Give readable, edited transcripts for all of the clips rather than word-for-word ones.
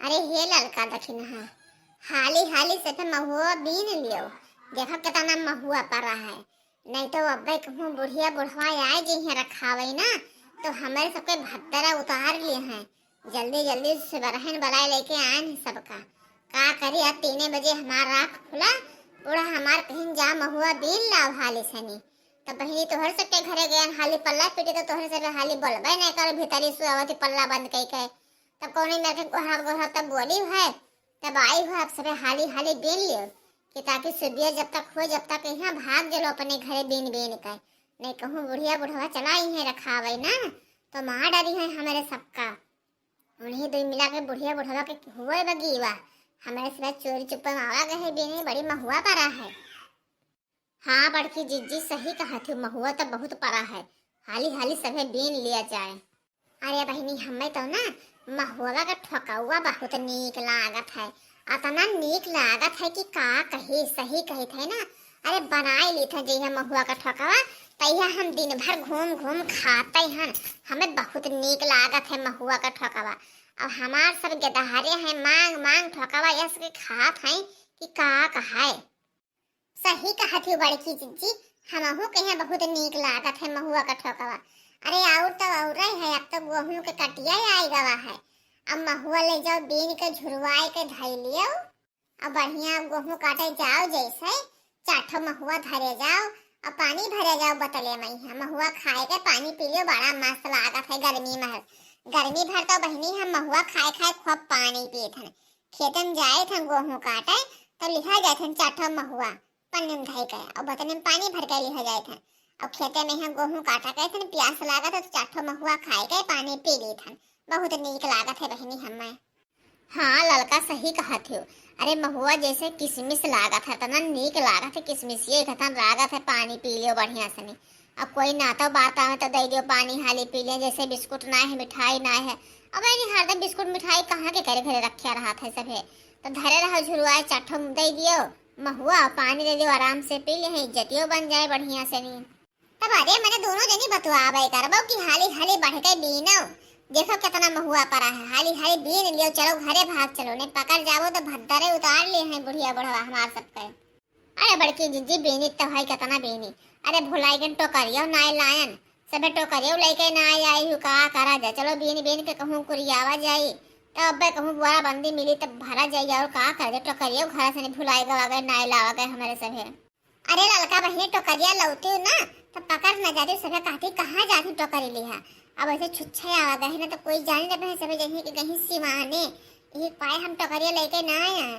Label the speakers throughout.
Speaker 1: अरे हे लड़का दखिन हा हाली हाली से तो महुआ बीन लियो। देखो कितना महुआ पड़ा है। नहीं तो अब्बे कहूँ बुढ़िया बुढ़वा आए जी यहाँ रखावे ना तो हमारे सबके भत्तरा उतार लिए हैं। जल्दी जल्दी से बरहन बलाए लेके आए हैं सबका। का करी आज 3 बजे हमारा आँख खुला बूढ़ा हमार कहीं जा महुआ बीन लाओ हाली सनी। तो बहनी तोहर सबके घरे गए हाली पल्ला पीटे तो तोहर से हाली बोलबे नहीं कर भीतरी सुअवती पल्ला बंद कई के तब कौन मेरे के गोहर गोहर तब बोली है तब आई हो आप सब हाली हाली बीन लियो कि ताकि सुबिया जब तक हो जब तक यहाँ भाग जलो अपने घरे बीन बीन कर। नहीं कहूँ बुढ़िया बुढ़वा चला ही है रखावे ना तो मार डाली है हमारे सबका। उन्हीं दो मिला के बुढ़िया बुढ़वा के हुए बगीवा हमारे सिवा चोरी चुप्पा मावा गए बीने बड़ी महुआ पड़ा है। हाँ बड़की जीजी सही कहा थी महुआ तो बहुत पड़ा है। हाली हाली सभी बीन लिया जाए। अरे बहनी हमें तो ना महुआ का ठोकौआ बहुत नीक लागत है। अतना नीक लागत है कि का कही सही कही थे ना। अरे बनाए ली था जैसे महुआ का ठोकवा तैया हम दिन भर घूम घूम खाते हैं। हमें बहुत नीक लागत है महुआ का ठोकवा। अब हमार सब गदहारे हैं मांग मांग ठोकवा ऐसे खात हैं कि का कहाए। सही कहा थी बड़की जीजी हमहू कहे बहुत नीक लागत है महुआ का ठोकवा। अरे और तो और है अब तो गेहूं के कटिया आई गवा है। अब महुआ ले जाओ बीन के झुरवाए के धई लियो। अब बढ़िया गेहूं काटे जाओ जैसे चाठो महुआ धरे जाओ अब पानी भरे जाओ बतले में महुआ खाए के पानी पी लियो बड़ा मस्त लागत है गर्मी में। गर्मी भर तो बहनी हम महुआ खाए खाए खूब पानी पिए थे। खेत में जाए थे गेहूं काटे तो लिहा जाए थे चाठो महुआ पन्नी में धई के और बतले में पानी भर के लिहा जाए थे। अब खेते में हम गेहूं काटा गए थे प्यास लागत है तो चाठो महुआ खाए गए पानी पी ली थन बहुत नीक लागत है बहनी हमें। हाँ लड़का सही कहा थे। अरे महुआ जैसे किसमिस लागत है तना नीक लागत है किसमिस ये खत्म लागत है पानी पी लियो बढ़िया से नहीं। अब कोई ना तो बात आवे तो दे दियो पानी हाली पी ले जैसे बिस्कुट ना है मिठाई ना है। अब हरदम बिस्कुट मिठाई कहाँ के करे घरे रखे रहा था सभे तो धरे रहो झुरवाए चाठो दे दियो महुआ पानी दे दियो आराम से पी ले इज्जतियो बन जाए बढ़िया से नहीं। तब अरे मैंने दोनों जनी बतवावे करबो कि हाली हाली बढ़ के बीनो। देखो कितना महुआ पड़ा है हाली हाली बीन लियो चलो घरे भाग चलो नहीं पकड़ जाओ तो भद्दरे उतार लिए हैं बुढ़िया बुढ़वा हमार सबके। अरे बड़की जीजी बीनी तो भाई कितना बीनी। अरे भुलाई गन टोकरियो ना लायन सबे टोकरियो लेके ना आई हु का करा जाए चलो बीन बीन के कहूँ कुरियावा जाई तो अब कहूँ बुआरा बंदी मिली तब भरा जाइए और का कर दे टोकरियो घर से नहीं भुलाई गवा गए ना लावा गए हमारे सभे। अरे लड़का बहनी टोकरिया लौटी ना तो पकड़ न जाती सभे कहती कहाँ जाती टोकरी लिहा। अब ऐसे छुच्छे आ गए ना तो कोई जान ले बहन सभे जैसे कि कहीं सिवाने एक पाए हम टोकरिया लेके ना आए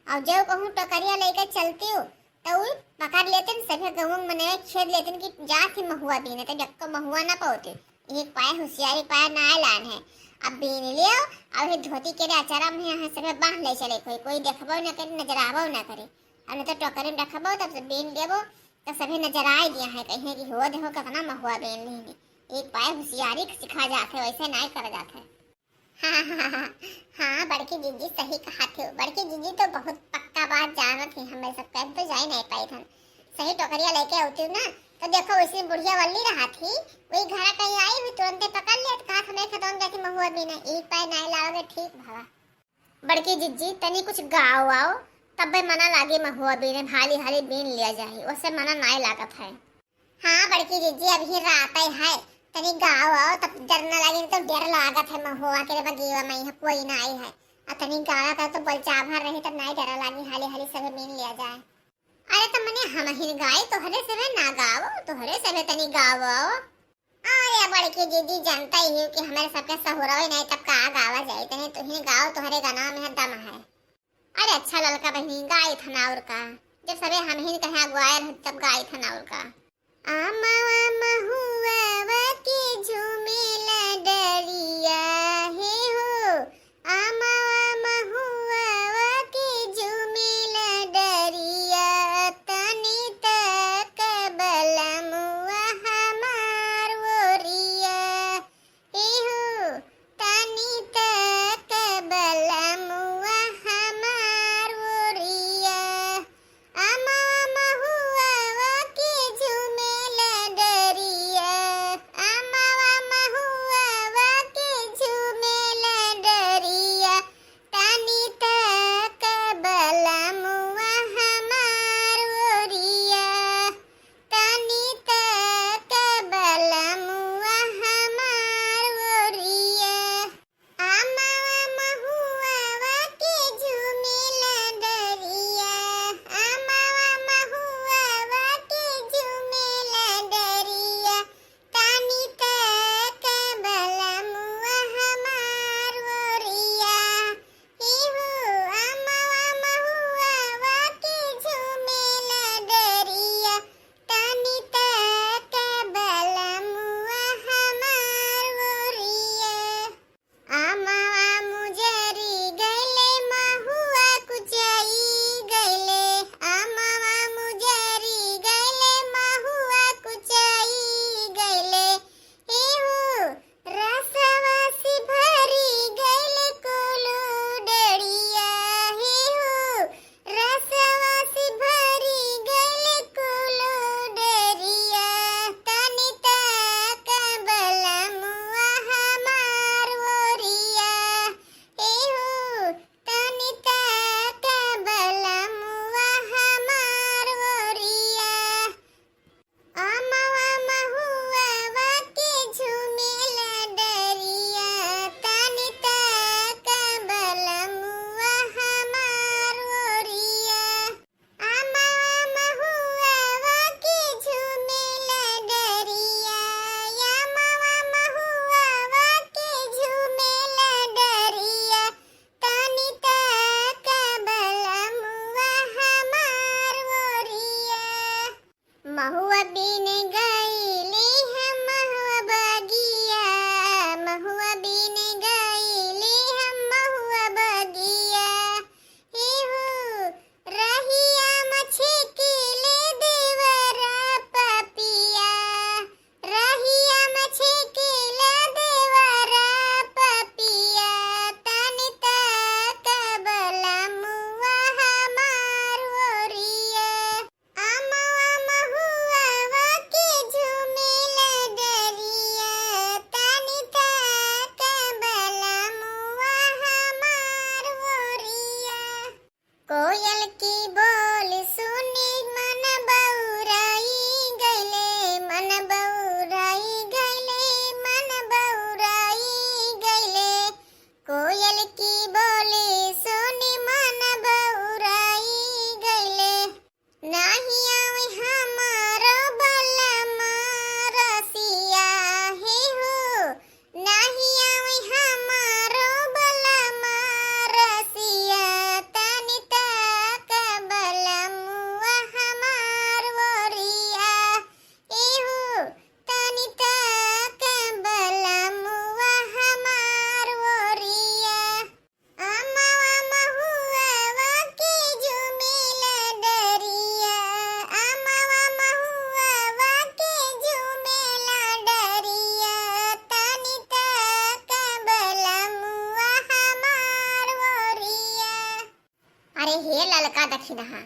Speaker 1: और जो कहूँ टोकरिया लेके चलती हूँ तो वो पकड़ लेते सभे गहूँ मने खेद लेते कि जा थी महुआ बीने तो जब को महुआ ना पाते एक पाए होशियारी पाए ना लान है। अब बीन लियो अब धोती के अचारा में यहाँ सभे बांध ले चले कोई कोई देखबो न करे नजराबो न करे और नहीं तो टोकरी में रखबो तब से बीन देबो तो सभी नजर आए दिया है कहीं कि हो देखो कितना महुआ बीन ली एक पाए होशियारी सिखा जाते वैसे नहीं कर जाते। हाँ बड़की जीजी सही कहा थे। बड़की जीजी तो बहुत पक्का बात जाना थी हमें सब कह तो जा ही नहीं पाई थन। सही टोकरिया लेके आती ना तो देखो वैसे बुढ़िया वल्ली रहा थी वही घर कहीं आई हुई तुरंत पकड़ लिया कहा हमें खतौन जाती महुआ बीना एक पाए नहीं लाओगे ठीक भला। बड़की जीजी तनी कुछ गाओ आओ तब मना लागे महुआ बीने हाली हाली बीन लिया जाए उससे मना नहीं लागत है। हाँ बड़की जीजी अभी रात है तनी गाँव आओ तब डर न लगे तो डर लागत है महुआ के बगीवा में यहाँ कोई ना आई है और तनी गाँव का तो बलचा भर रही तब नहीं डर लगी हाली हाली सब बीन लिया जाए। अरे तो मने हम ही गाय तोहरे से ना गाओ तोहरे से तनी गाँव आओ। अरे बड़की जीजी जानता ही हो कि हमारे सबके सहुरवे नहीं तब का गावा जाए तनी तुही गाओ तोहरे गाना में दम है। अरे अच्छा लड़का बहनी गाय थनाउर का जब सबे हम ही कहे ग्वायर तब गाय थनाउर का। आमावा महुआ के झूमेला डरिया हे हो आमावा महुआ के झूमेला डरिया तनी तक बलमुआ हमार वोरिया हे हो तनी तक बलमुआ हमार वोरिया आमावा महुआ के झूमेला डरिया आमावा महुआ कोयल की बोल सुनी मन बउराई गइले, मन बउराई गइले, मन बउराई गइले। कोयल की बोली सुनी मन बउराई गइले। नाही आवे हमारो बलमा रसिया हे हो, नाही आवे हमारो बलमा रसिया। तनी तक बलमुआ हमार वरिया ए हो, तनी तक बलमुआ हमार वरिया। अमवा महुआ के झुमेला डरिया, अमवा महुआ के झुमेला डरिया। तनी तक बलमुआ हमार वरिया। अरे हे ललका दक्षिणहा,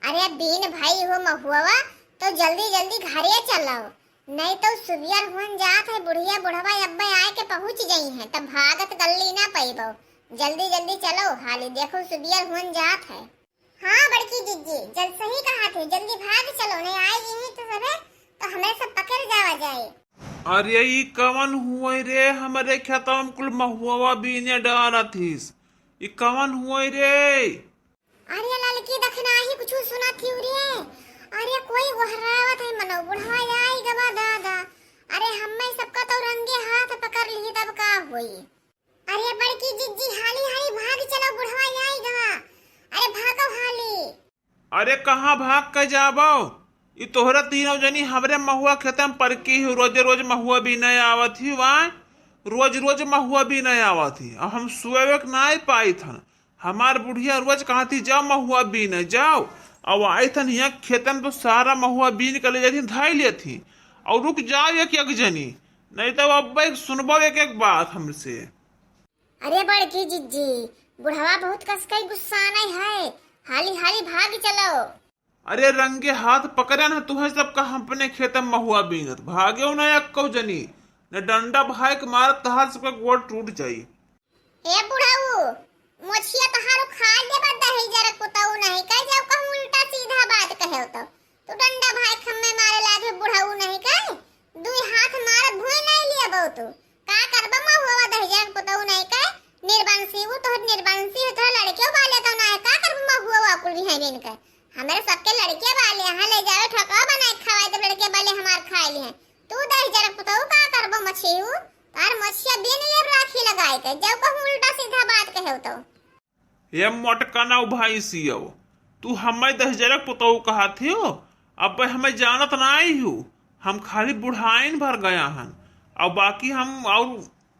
Speaker 1: अरे बीन भाई हो महुआ तो जल्दी जल्दी घरे चलो, नहीं तो सुबियर हुन जात है। बुढ़िया बुढ़वा अब्बे आए के पहुंच गई हैं, तब भागत गल्ली ना पैबो। जल्दी जल्दी चलो, हाली देखो सुबियर हुन जात है। हाँ बड़की जिज्जी, जल सही कहा थे, जल्दी भाग चलो, नहीं आएगी ही तो सबे तो हमें सब पकड़ जावा जाए।
Speaker 2: अरे ई कवन हुए रे, हमरे खेतवा में कुल महुआ बीने डारा थीस। ई कवन हुए रे?
Speaker 1: अरे ललकी दखनाही कुछ सुना थी रे। अरे कोई गोहरावत है मनो, बुढ़वा आई गवा दादा। अरे हमें सबका तो रंगे हाथ पकड़ ली, तब का हुई। अरे बड़की जिज्जी हाली हाली भाग चलो, बुढ़वा आई गवा। अरे भागो हाली।
Speaker 2: अरे कहाँ भाग के जाबो? ई तोहरा तीनों जनी हमरे महुआ खेतम पर की ही रोजे रोज महुआ भी नहीं आवत ही। वहाँ रोज रोज महुआ भी नहीं आवत ही। अब हम सुबह नहीं पाई थन। हमार बुढ़िया रोज कहा थी जाओ महुआ बीने जाओ। अब आई थन यहाँ खेतन तो सारा महुआ बीन कर ले जाती धाई लेती। और रुक जाओ एक एक जनी, नहीं तो अब सुनबो एक एक बात हमसे।
Speaker 1: अरे बड़की जिज्जी, बुढ़वा बहुत कसकई गुस्सा नहीं है, हाली हाली भाग चलो।
Speaker 2: अरे रंगे हाथ पकड़े न तुम्हें सबका अपने खेत में महुआ बीनत भागे न एक जनी न डंडा भाई के मारत तहार सबका गोड़ टूट जाई।
Speaker 1: ए बुढ़ाऊ, मोछिया तहारो खा ले बदा है जरा कुताऊ नहीं कह जाओ, कहूं उल्टा सीधा बात कहे तो तू डंडा भाई खम्मे मारे लागे बुढ़ाऊ नहीं कह। दुई हाथ मारत भूई नहीं लिया बहु तू का करबा महुआ दहजर कुताऊ नहीं कह। निर्बंसी वो तो निर्बंसी तो लड़के वाले तो ना का करबा महुआ कुल भी है बिन कर। हमारे सबके लड़के वाले यहाँ ले जाओ ठका बनाए खवाए तो लड़के वाले हमार खाए लिए। तू दहजर कुताऊ का करबा मछियू तार मछिया बिन ले राखी लगाए के जब कहूं उल्टा सीधा बात कहे तो।
Speaker 2: ये मोटकाना भाई सियो तू हमें 10,000 पुतौ कहा थे हो। अब हमें जानत ना आई हूँ, हम खाली बुढ़ाइन भर गया हन और बाकी हम और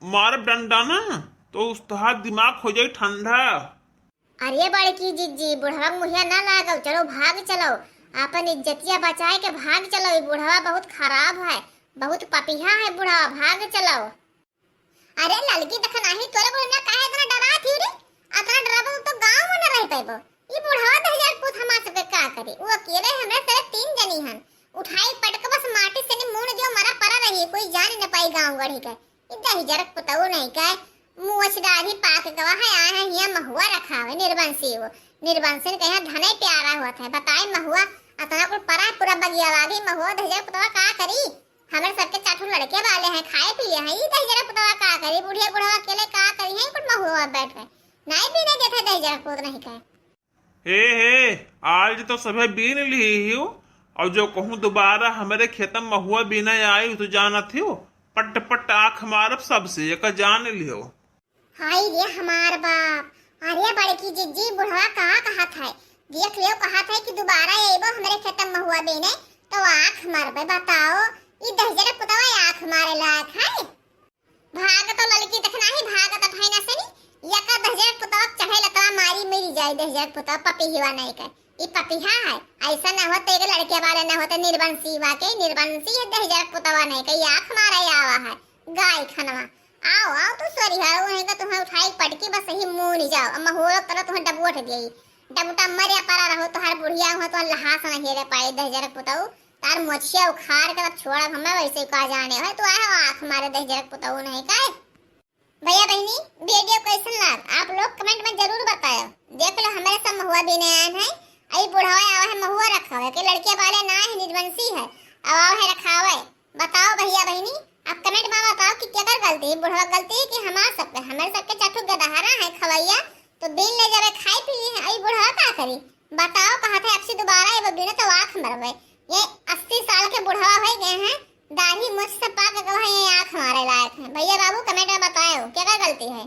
Speaker 2: मारब डंडा ना तो उस तुहार दिमाग हो जाए ठंडा।
Speaker 1: अरे बड़की जिज्जी, बुढ़वा मुहिया ना लागो, चलो भाग चलो, अपन इज्जतिया बचाए के भाग चलो। ये बुढ़वा बहुत खराब है, बहुत पपिया है बुढ़वा, भाग चलो। अरे लड़की देख नहीं तोरे को ना काहे इतना डरा थी रे, इतना डराबो तो गांव में न रह पाइबो। ये बुढ़वा 10,000 पूत हमार सबके का करे, वो अकेले हमरे से 3 जनी हन, उठाई पटक बस माटी से नि मुंह जो मरा पड़ा रही, कोई जान न पाई गांव गढ़ी के। ये 10,000 पुतौ नहीं का मुछदारी पाक गवा है आए हैं यहाँ महुआ रखा है। निर्बंसी वो निर्बंसी कहे धने प्यारा होता है, बताए महुआ इतना कुल परा पूरा बगिया वाली महुआ 10,000 पुतवा का करी। हमारे सबके चाठू लड़के वाले हैं, खाए पी ले हैं, ये 10,000 पुतवा का करी। बुढ़िया बुढ़वा अकेले का करी है कुल महुआ बैठ के नहीं पीने देते 10,000 पुत नहीं का।
Speaker 2: हे आज तो सभी बीन ली हूँ और जो कहूँ दोबारा हमारे खेत में महुआ बीना आई तो जाना थी पट पट आँख मारब सबसे एक जान लियो।
Speaker 1: हाय रे हमार बाप, अरे बड़की जिज्जी बुढ़वा कहा था देख लियो, कहा था कि दोबारा एबो हमारे खेत में महुआ बीने तो आँख मारबे। बताओ ये 10,000 पुतवा आँख मारे लायक है। भाग तो लड़की देखना ही भाग तो भाई ना सनी यका 10,000 पुतवा चढ़े लतवा मारी मेरी जाए 10,000 पुतवा पपी हिवा नहीं कर। ये पपिहा है, ऐसा ना होते कि लड़के वाले ना होते निर्बंसी वाके निर्बंसी है 10,000 पुतवा नहीं कर आँख मारे आवा है गाय खनवा। आओ आओ तू सॉरी है वो है तुम्हें उठाई पटकी बस ही मुंह नहीं जाओ अम्मा हो तरह तुम्हें डबोट दिए डबूटा मरे परा रहो तो हर बुढ़िया हो तो लहास ना हेरे पाए 10,000 पुतौ तार मोछिया उखाड़ के तब छोड़ा हमें वैसे का जाने है तू आए आंख मारे 10,000 पुतौ नहीं का। भैया बहनी वीडियो कैसन लग आप लोग कमेंट में जरूर बताओ। देख लो हमारे सब महुआ बीने खवैया तो बिन ले जावे खाई पी ली है। अई बुढ़वा का करी बताओ, कहते हैं आपसे दोबारा ये बिना तो आँख मरवे। ये 80 साल के बुढ़वा हो गए हैं, दाढ़ी मुझ से पाक गए हैं, ये आँख हमारे लायक है। भैया बाबू कमेंट में बताओ क्या क्या गलती है।